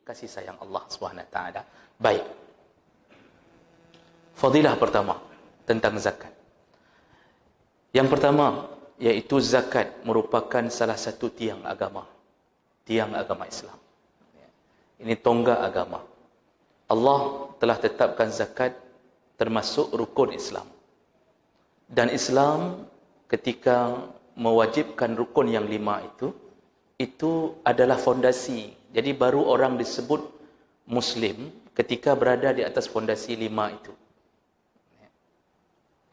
kasih sayang Allah SWT. Baik. Fadilah pertama tentang zakat. Yang pertama, yaitu zakat merupakan salah satu tiang agama Islam. Ini tonggak agama. Allah telah tetapkan zakat termasuk rukun Islam. Dan Islam ketika mewajibkan rukun yang 5 itu adalah fondasi. Jadi baru orang disebut Muslim ketika berada di atas fondasi 5 itu.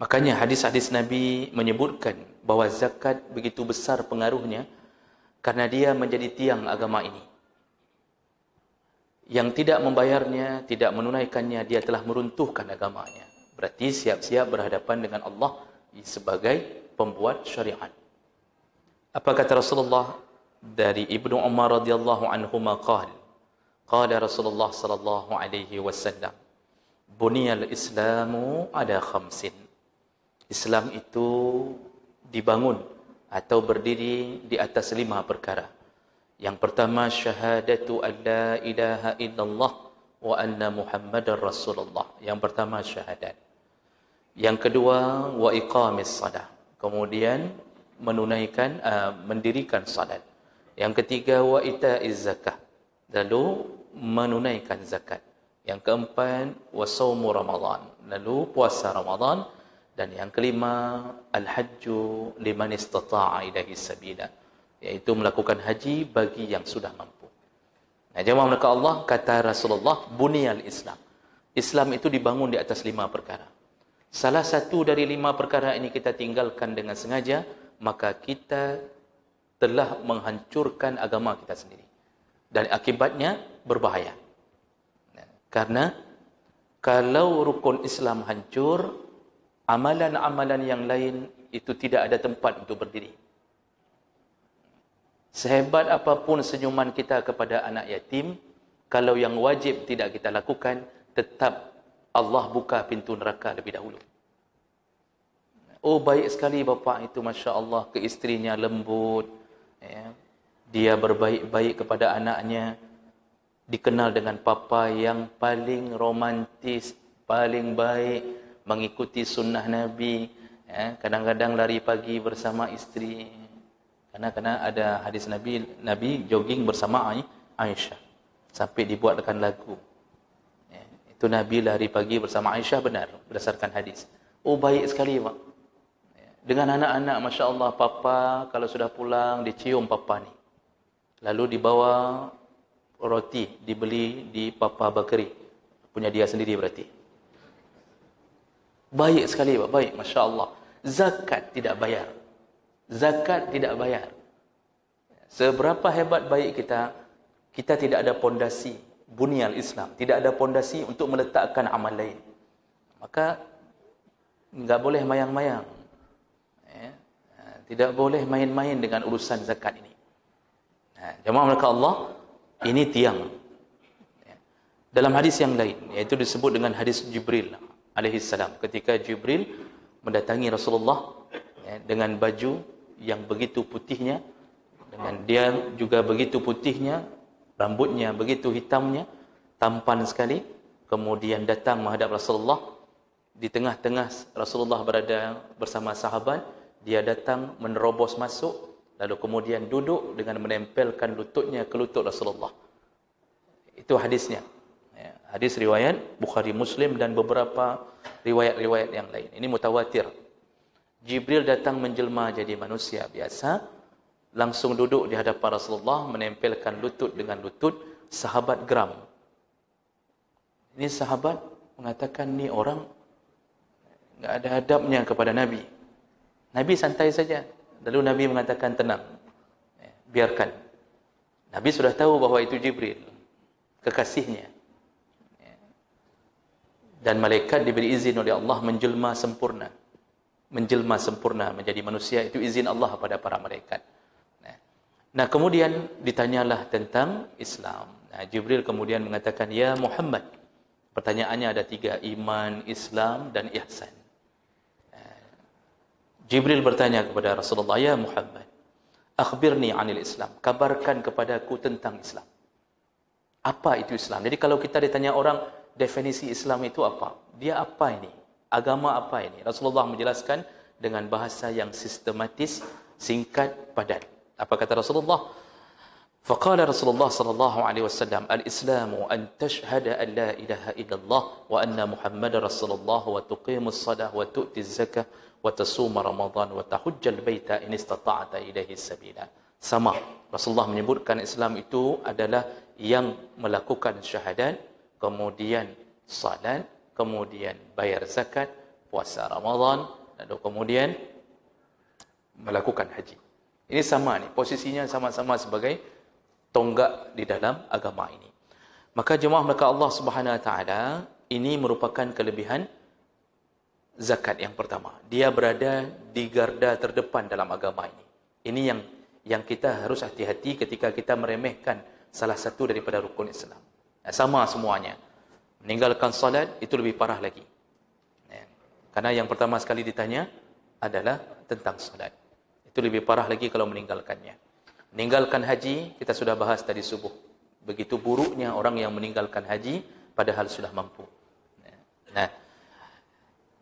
Makanya hadis-hadis Nabi menyebutkan bahawa zakat begitu besar pengaruhnya karena dia menjadi tiang agama ini. Yang tidak membayarnya, tidak menunaikannya, dia telah meruntuhkan agamanya. Berarti siap-siap berhadapan dengan Allah sebagai pembuat syariat. Apa kata Rasulullah dari Ibnu Umar radhiyallahu anhuma qala Rasulullah sallallahu alaihi wasallam, buniyal islamu ada khamsin. Islam itu dibangun atau berdiri di atas 5 perkara. Yang pertama, syahadatu an la ilaha illallah wa anna Muhammadar Rasulullah. Yang pertama syahadat. Yang kedua, wa iqamis salat. Kemudian mendirikan salat. Yang ketiga, wa itaiz zakah. Lalu menunaikan zakat. Yang keempat, wa saumu Ramadan. Lalu puasa Ramadan. Dan yang kelima, al-hajju liman istata'a ilaihi sabila, yaitu melakukan haji bagi yang sudah mampu. Nah, jemaah maka Allah, kata Rasulullah, buniyal Islam. Islam itu dibangun di atas 5 perkara. Salah satu dari 5 perkara ini kita tinggalkan dengan sengaja, maka kita telah menghancurkan agama kita sendiri. Dan akibatnya berbahaya. Nah, karena kalau rukun Islam hancur, amalan-amalan yang lain itu tidak ada tempat untuk berdiri. Sehebat apapun senyuman kita kepada anak yatim, kalau yang wajib tidak kita lakukan, tetap Allah buka pintu neraka lebih dahulu. Oh, baik sekali bapa itu, Masya Allah, ke isterinya lembut, ya. Dia berbaik-baik kepada anaknya, dikenal dengan papa yang paling romantis, paling baik, mengikuti sunnah Nabi, ya. Kadang-kadang lari pagi bersama isteri, karena ada hadis Nabi jogging bersama Aisyah sampai dibuatkan lagu, ya. Itu Nabi lari pagi bersama Aisyah, benar berdasarkan hadis. Oh, baik sekali Pak, ya. Dengan anak-anak, Masya Allah, papa kalau sudah pulang dicium papa ni, lalu dibawa roti, dibeli di Papa Bakri, punya dia sendiri berarti. Baik sekali Pak, baik, Masya Allah. Zakat tidak bayar. Zakat tidak bayar. Seberapa hebat baik kita, kita tidak ada pondasi bunyal Islam, tidak ada pondasi untuk meletakkan amal lain. Maka enggak boleh mayang-mayang, ya. Tidak boleh main-main dengan urusan zakat ini. Jemaah maka Allah, ini tiang. Dalam hadis yang lain, yaitu disebut dengan hadis Jibril alaihissalam, ketika Jibril mendatangi Rasulullah, ya, dengan baju yang begitu putihnya, dengan dia juga begitu putihnya, rambutnya begitu hitamnya, tampan sekali, kemudian datang menghadap Rasulullah. Di tengah-tengah Rasulullah berada bersama sahabat, dia datang menerobos masuk, lalu kemudian duduk dengan menempelkan lututnya ke lutut Rasulullah. Itu hadisnya. Hadis riwayat Bukhari, Muslim dan beberapa riwayat-riwayat yang lain. Ini mutawatir. Jibril datang menjelma jadi manusia biasa, langsung duduk di hadapan Rasulullah, menempelkan lutut dengan lutut. Sahabat geram. Ini sahabat mengatakan, ni orang enggak ada adabnya kepada Nabi. Nabi santai saja. Lalu Nabi mengatakan, tenang, biarkan. Nabi sudah tahu bahawa itu Jibril, kekasihnya. Dan malaikat diberi izin oleh Allah menjelma sempurna. Menjelma sempurna menjadi manusia, itu izin Allah pada para malaikat. Nah, kemudian ditanyalah tentang Islam. Nah, Jibril kemudian mengatakan, ya Muhammad. Pertanyaannya ada 3, iman, Islam dan ihsan. Jibril bertanya kepada Rasulullah, ya Muhammad, akhbirni anil Islam. Kabarkan kepadaku tentang Islam. Apa itu Islam? Jadi kalau kita ditanya orang, definisi Islam itu apa? Dia apa ini? Agama apa ini? Rasulullah menjelaskan dengan bahasa yang sistematis, singkat, padat. Apa kata Rasulullah? Faqala Rasulullah sallallahu alaihi wasallam, al-Islamu an tashhada an la ilaha illallah wa anna Muhammadar Rasulullah wa tuqimus shalah wa tu'tiz zakah wa tasuma Ramadan wa tahujjal baita in istata'ta ilaihi sabila. Sama. Rasulullah menyebutkan Islam itu adalah yang melakukan syahadat, kemudian salat, kemudian bayar zakat, puasa Ramadan, lalu kemudian melakukan haji. Ini sama ni, posisinya sama-sama sebagai tonggak di dalam agama ini. Maka jemaah maka Allah Subhanahu wa taala, ini merupakan kelebihan zakat yang pertama. Dia berada di garda terdepan dalam agama ini. Ini yang kita harus hati-hati ketika kita meremehkan salah satu daripada rukun Islam. Sama semuanya. Meninggalkan salat itu lebih parah lagi. Karena yang pertama sekali ditanya adalah tentang salat. Itu lebih parah lagi kalau meninggalkannya. Meninggalkan haji, kita sudah bahas tadi subuh. Begitu buruknya orang yang meninggalkan haji padahal sudah mampu. Nah,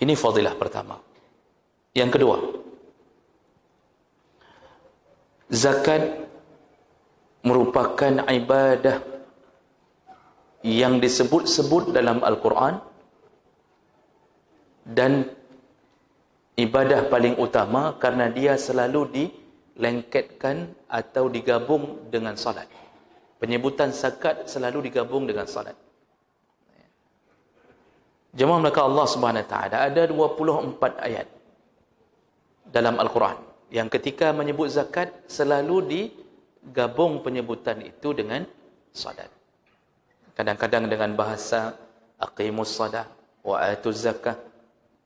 ini fadilah pertama. Yang kedua, zakat merupakan ibadah yang disebut-sebut dalam Al-Quran dan ibadah paling utama karena dia selalu dilengketkan atau digabung dengan salat. Penyebutan zakat selalu digabung dengan salat. Jemaah maka Allah Subhanahu wa taala ada 24 ayat dalam Al-Quran yang ketika menyebut zakat selalu digabung penyebutan itu dengan salat. Kadang-kadang dengan bahasa aqimus salah wa atuz zakah,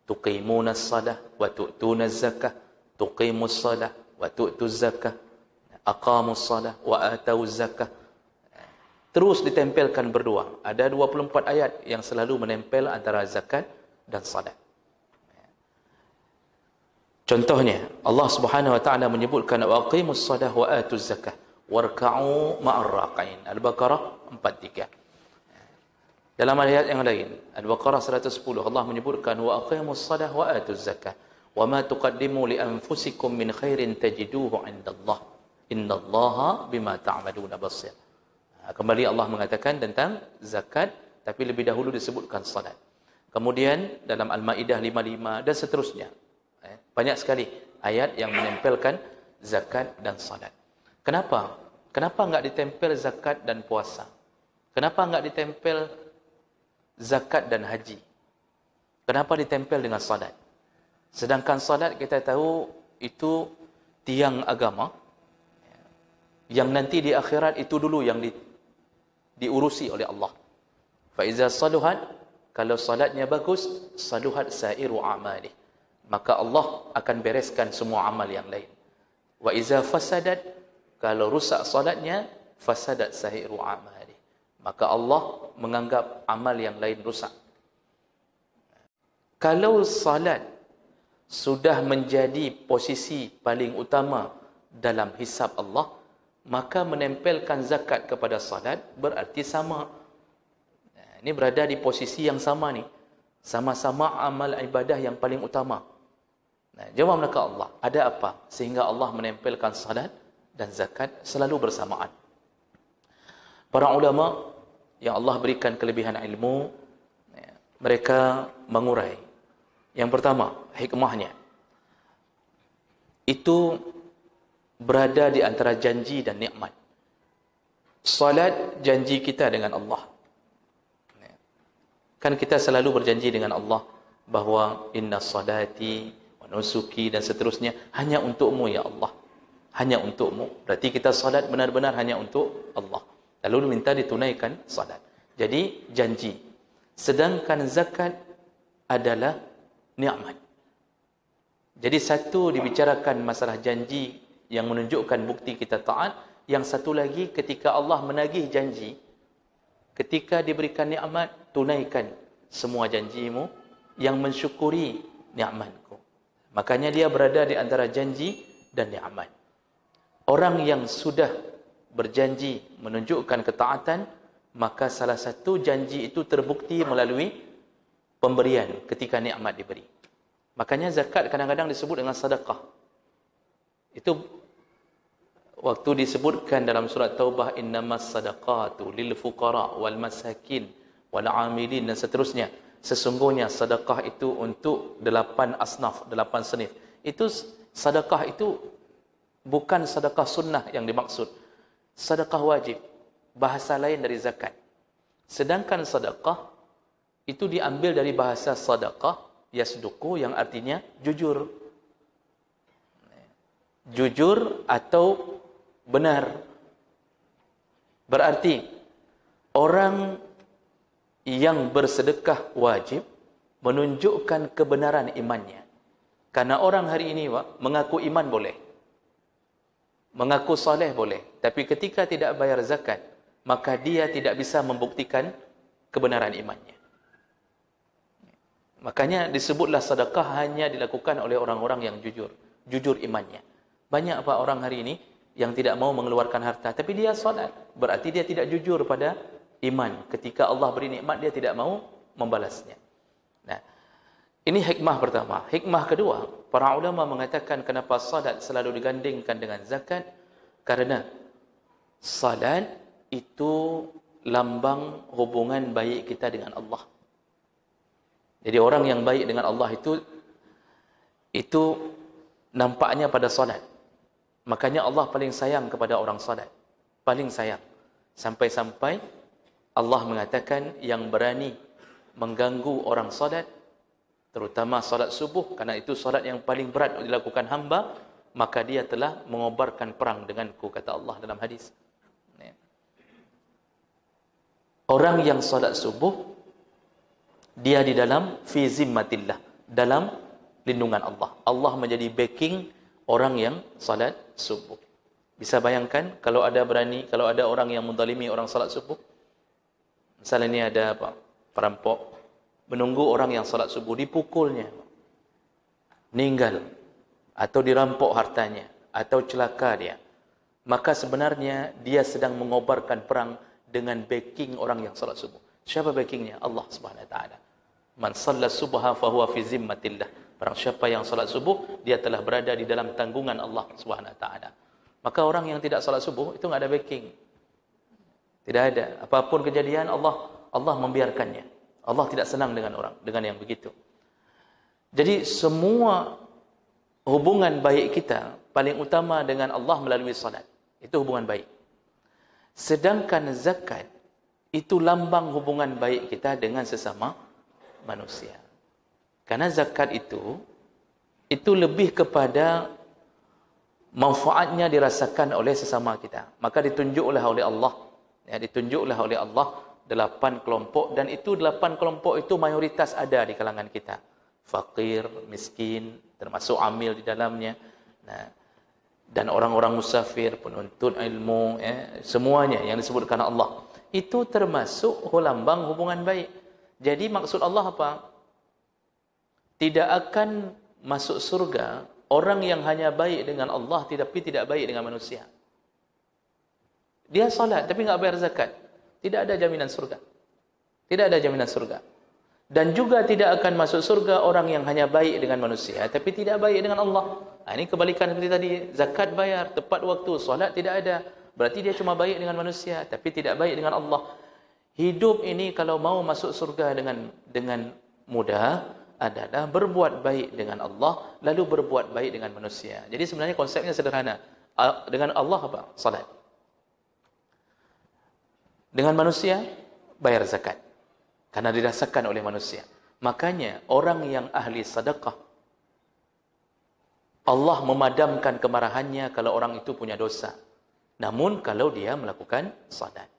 tuqimunas salah wa tu'tunaz zakah, tuqimus salah wa tu'tuz zakah, aqamus salah wa atauz zakah. Terus ditempelkan berdua. Ada 24 ayat yang selalu menempel antara zakat dan salat. Contohnya, Allah Subhanahu wa taala menyebutkan waqimus salah wa atuz zakah warka'u ma'ar raqin. Al-Baqarah 43. Dalam ayat yang lain, Al-Baqarah 110, Allah menyebutkan wa aqimus salah wa atuz zakah wa ma tuqaddimu li anfusikum min khairin tajiduhu 'indallah. Innallaha bima ta'maluna basir. Kembali Allah mengatakan tentang zakat, tapi lebih dahulu disebutkan salat. Kemudian dalam Al-Maidah 55 dan seterusnya. Banyak sekali ayat yang menempelkan zakat dan salat. Kenapa? Kenapa enggak ditempel zakat dan puasa? Kenapa enggak ditempel zakat dan haji? Kenapa ditempel dengan salat? Sedangkan salat kita tahu itu tiang agama yang nanti di akhirat itu dulu yang diurusi oleh Allah. Fa iza saluhat, kalau salatnya bagus, saluhat sairu amali. Maka Allah akan bereskan semua amal yang lain. Wa iza fasadat, kalau rusak salatnya, fasadat sairu amali. Maka Allah menganggap amal yang lain rusak. Kalau salat sudah menjadi posisi paling utama dalam hisab Allah, maka menempelkan zakat kepada salat berarti sama. Ini berada di posisi yang sama ni. Sama-sama amal ibadah yang paling utama. Jawab mereka Allah, ada apa sehingga Allah menempelkan salat dan zakat selalu bersamaan? Para ulama yang Allah berikan kelebihan ilmu, mereka mengurai. Yang pertama, hikmahnya itu berada di antara janji dan nikmat. Salat janji kita dengan Allah. Kan kita selalu berjanji dengan Allah bahawa inna salati wa nusuki dan seterusnya hanya untukmu ya Allah. Hanya untukmu. Berarti kita salat benar-benar hanya untuk Allah. Lalu minta ditunaikan salat. Jadi janji. Sedangkan zakat adalah nikmat. Jadi satu dibicarakan masalah janji yang menunjukkan bukti kita taat. Yang satu lagi ketika Allah menagih janji, ketika diberikan nikmat, tunaikan semua janjimu yang mensyukuri nikmatku. Makanya dia berada di antara janji dan nikmat. Orang yang sudah berjanji menunjukkan ketaatan, maka salah satu janji itu terbukti melalui pemberian ketika nikmat diberi. Makanya zakat kadang-kadang disebut dengan sedekah. Itu waktu disebutkan dalam surat Taubah, innamas sadaqatu lil fuqara wal masakin wal amilin dan seterusnya. Sesungguhnya sedekah itu untuk 8 asnaf, 8 senif. Itu sedekah itu bukan sedekah sunnah yang dimaksud. Sedekah wajib, bahasa lain dari zakat. Sedangkan sedekah itu diambil dari bahasa sedekah yasduku yang artinya jujur. Jujur atau benar. Berarti orang yang bersedekah wajib menunjukkan kebenaran imannya. Karena orang hari ini mengaku iman boleh, mengaku soleh boleh, tapi ketika tidak bayar zakat, maka dia tidak bisa membuktikan kebenaran imannya. Makanya disebutlah sedekah hanya dilakukan oleh orang-orang yang jujur, jujur imannya. Banyak orang hari ini yang tidak mau mengeluarkan harta, tapi dia solat, berarti dia tidak jujur pada iman. Ketika Allah beri nikmat, dia tidak mau membalasnya. Nah, ini hikmah pertama. Hikmah kedua, para ulama mengatakan kenapa salat selalu digandingkan dengan zakat, karena salat itu lambang hubungan baik kita dengan Allah. Jadi orang yang baik dengan Allah itu nampaknya pada salat. Makanya Allah paling sayang kepada orang salat. Paling sayang. Sampai-sampai Allah mengatakan yang berani mengganggu orang salat, terutama salat subuh, karena itu salat yang paling berat dilakukan hamba, maka dia telah mengobarkan perang denganku, kata Allah dalam hadis. Orang yang salat subuh, dia di dalam fi zimmatillah, dalam lindungan Allah. Allah menjadi backing orang yang salat subuh. Bisa bayangkan kalau ada orang yang menzalimi orang salat subuh. Misalnya ini ada perampok menunggu orang yang salat subuh, dipukulnya, meninggal, atau dirampok hartanya, atau celaka dia. Maka sebenarnya dia sedang mengobarkan perang dengan backing orang yang salat subuh. Siapa backingnya? Allah Subhanahu Wa Taala. Man shalla subha fahuwa fi zimmatillah. Barang siapa yang salat subuh, dia telah berada di dalam tanggungan Allah Subhanahu Wa Taala. Maka orang yang tidak salat subuh itu enggak ada backing. Tidak ada. Apapun kejadian, Allah membiarkannya. Allah tidak senang dengan yang begitu. Jadi semua hubungan baik kita paling utama dengan Allah melalui salat. Itu hubungan baik. Sedangkan zakat itu lambang hubungan baik kita dengan sesama manusia. Karena zakat itu lebih kepada manfaatnya dirasakan oleh sesama kita. Maka ditunjuklah oleh Allah, ditunjuklah oleh Allah 8 kelompok, dan itu 8 kelompok itu mayoritas ada di kalangan kita. Fakir, miskin, termasuk amil di dalamnya. Nah, dan orang-orang musafir, penuntut ilmu, semuanya yang disebutkan Allah. Itu termasuk lambang hubungan baik. Jadi maksud Allah apa? Tidak akan masuk surga orang yang hanya baik dengan Allah tapi tidak baik dengan manusia. Dia salat tapi enggak bayar zakat. Tidak ada jaminan surga. Tidak ada jaminan surga. Dan juga tidak akan masuk surga orang yang hanya baik dengan manusia tapi tidak baik dengan Allah. Ini kebalikan seperti tadi. Zakat bayar tepat waktu, salat tidak ada. Berarti dia cuma baik dengan manusia tapi tidak baik dengan Allah. Hidup ini kalau mau masuk surga dengan mudah adalah berbuat baik dengan Allah lalu berbuat baik dengan manusia. Jadi sebenarnya konsepnya sederhana. Dengan Allah apa? Salat. Dengan manusia bayar zakat. Karena dirasakan oleh manusia. Makanya orang yang ahli sedekah, Allah memadamkan kemarahannya kalau orang itu punya dosa. Namun kalau dia melakukan salat.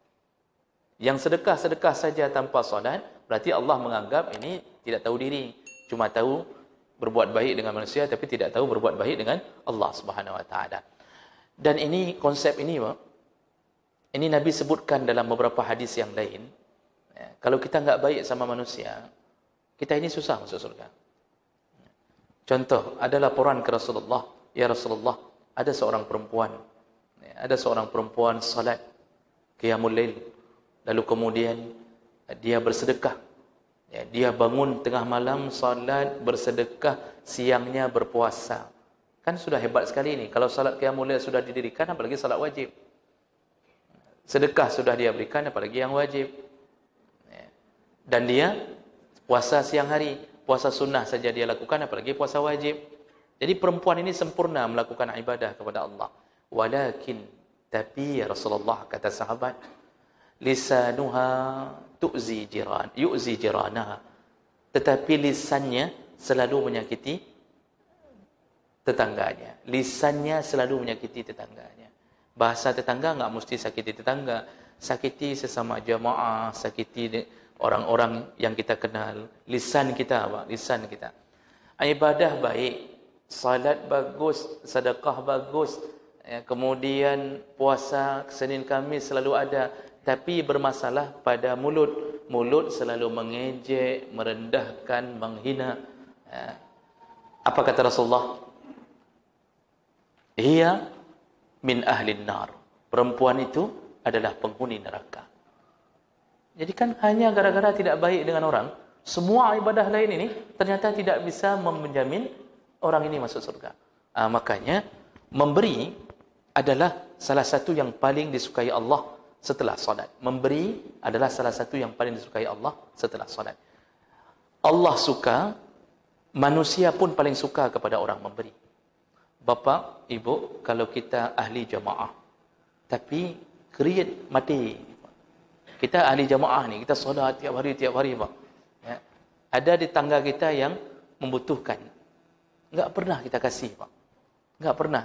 Yang sedekah-sedekah saja tanpa salat, berarti Allah menganggap ini tidak tahu diri. Cuma tahu berbuat baik dengan manusia, tapi tidak tahu berbuat baik dengan Allah Subhanahu Wa Taala. Dan ini, konsep ini Nabi sebutkan dalam beberapa hadis yang lain. Kalau kita enggak baik sama manusia, kita ini susah masuk surga. Contoh, ada laporan ke Rasulullah, ya Rasulullah, ada seorang perempuan salat qiyamul lail, lalu kemudian dia bersedekah. Ya, dia bangun tengah malam, salat, bersedekah, siangnya berpuasa. Kan sudah hebat sekali ini. Kalau salat qiyamul lail sudah didirikan, apalagi salat wajib. Sedekah sudah dia berikan, apalagi yang wajib. Ya. Dan dia puasa siang hari, puasa sunnah saja dia lakukan, apalagi puasa wajib. Jadi perempuan ini sempurna melakukan ibadah kepada Allah. Walakin, tapi ya Rasulullah kata sahabat, lisanuha yu'zi jiranaha. Tetapi lisannya selalu menyakiti tetangganya. Lisannya selalu menyakiti tetangganya. Bahasa tetangga enggak mesti sakiti tetangga, sakiti sesama jamaah, sakiti orang-orang yang kita kenal. Lisan kita apa? Lisan kita. Ibadah baik, salat bagus, sedekah bagus, ya, kemudian puasa Senin Khamis selalu ada, tapi bermasalah pada mulut. Mulut selalu mengejek, merendahkan, menghina. Ya. Apa kata Rasulullah? Hiya min ahlin nar. Perempuan itu adalah penghuni neraka. Jadi kan hanya gara-gara tidak baik dengan orang, semua ibadah lain ini ternyata tidak bisa menjamin orang ini masuk surga. Makanya memberi adalah salah satu yang paling disukai Allah setelah salat. Memberi adalah salah satu yang paling disukai Allah setelah salat. Allah suka, manusia pun paling suka kepada orang memberi. Bapa, ibu, kalau kita ahli jamaah, tapi kerit mati. Kita ahli jamaah ni, kita solat tiap hari, Pak. Ya. Ada di tangga kita yang membutuhkan. Enggak pernah kita kasih, Pak. Enggak pernah.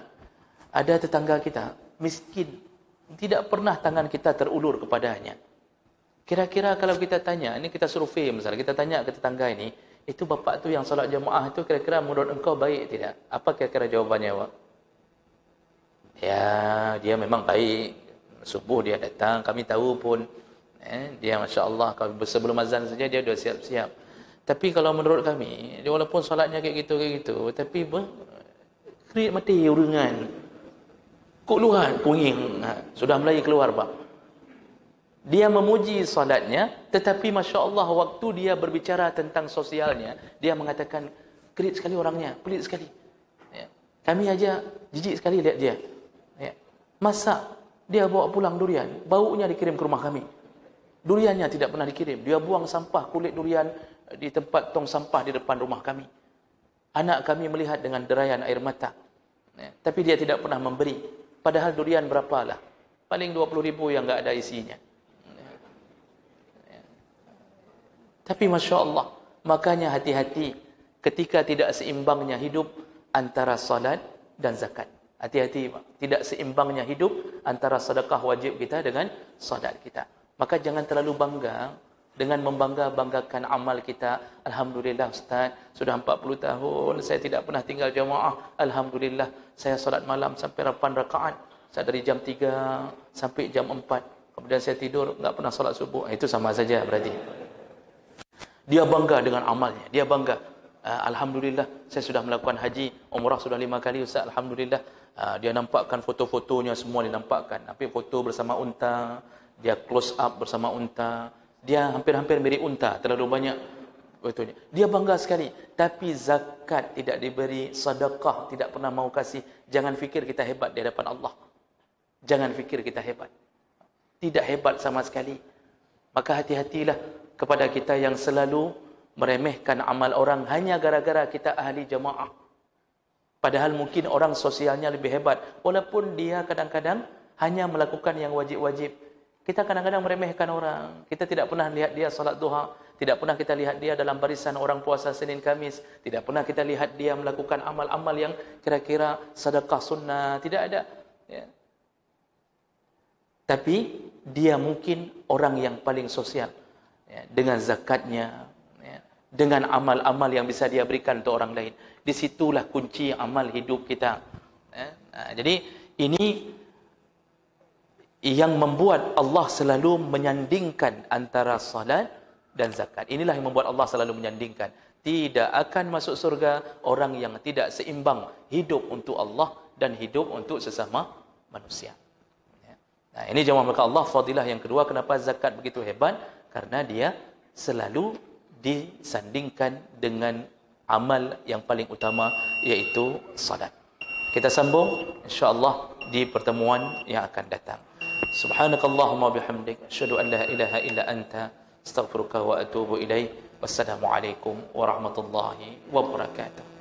Ada tetangga kita, miskin. Tidak pernah tangan kita terulur kepadanya. Kira-kira kalau kita tanya, ini kita survei misalnya, kita tanya ke tetangga ini, itu bapak tu yang solat jamaah itu kira-kira menurut engkau baik tidak? Apa kira-kira jawabannya, Pak? Ya, dia memang baik. Subuh dia datang, kami tahu pun. Dia Masya Allah, sebelum azan saja dia dah siap-siap. Tapi kalau menurut kami, dia walaupun solatnya kayak gitu, tapi kerit mati uringan. Keluhan, kunying. Sudah mulai keluar, Pak. Dia memuji solatnya, tetapi Masya Allah, waktu dia berbicara tentang sosialnya, dia mengatakan, kerit sekali orangnya, pelit sekali. Ya. Kami aja jijik sekali lihat dia. Ya. Masa dia bawa pulang durian, baunya dikirim ke rumah kami. Duriannya tidak pernah dikirim. Dia buang sampah, kulit durian di tempat tong sampah di depan rumah kami. Anak kami melihat dengan derayan air mata. Ya. Tapi dia tidak pernah memberi. Padahal durian berapalah? Paling 20.000 yang enggak ada isinya. Tapi Masya Allah, makanya hati-hati ketika tidak seimbangnya hidup antara salat dan zakat. Hati-hati, Pak. Tidak seimbangnya hidup antara sedekah wajib kita dengan salat kita. Maka jangan terlalu bangga dengan membangga-banggakan amal kita. Alhamdulillah Ustaz, sudah 40 tahun saya tidak pernah tinggal jamaah. Alhamdulillah, saya salat malam sampai 8 rakaat. Saya dari jam 3 sampai jam 4. Kemudian saya tidur, enggak pernah salat subuh. Itu sama saja berarti. Dia bangga dengan amalnya. Dia bangga. Alhamdulillah, saya sudah melakukan haji, umrah sudah 5 kali Ustaz. Alhamdulillah. Dia nampakkan foto-fotonya semua dinampakkan. Tapi foto bersama unta, dia close up bersama unta. Dia hampir-hampir mirip unta, terlalu banyak fotonya. Dia bangga sekali. Tapi zakat tidak diberi, sedekah tidak pernah mau kasih. Jangan fikir kita hebat di hadapan Allah. Jangan fikir kita hebat. Tidak hebat sama sekali. Maka hati-hatilah kepada kita yang selalu meremehkan amal orang hanya gara-gara kita ahli jamaah. Padahal mungkin orang sosialnya lebih hebat. Walaupun dia kadang-kadang hanya melakukan yang wajib-wajib. Kita kadang-kadang meremehkan orang. Kita tidak pernah lihat dia salat duha. Tidak pernah kita lihat dia dalam barisan orang puasa Senin Khamis. Tidak pernah kita lihat dia melakukan amal-amal yang kira-kira sedekah sunnah. Tidak ada. Ya. Tapi dia mungkin orang yang paling sosial. Ya, dengan zakatnya, ya, dengan amal-amal yang bisa dia berikan untuk orang lain. Disitulah kunci amal hidup kita. Ya. Jadi ini yang membuat Allah selalu menyandingkan antara salat dan zakat. Inilah yang membuat Allah selalu menyandingkan. Tidak akan masuk surga orang yang tidak seimbang hidup untuk Allah dan hidup untuk sesama manusia. Ya. Nah, ini jemaah maka Allah, fadilah yang kedua kenapa zakat begitu hebat? Karena dia selalu disandingkan dengan amal yang paling utama, iaitu salat. Kita sambung insya-Allah di pertemuan yang akan datang. Subhanakallahumma bihamdik, asyhadu an la ilaha illa anta, astaghfiruka wa atubu ilaik. Wassalamualaikum warahmatullahi wabarakatuh.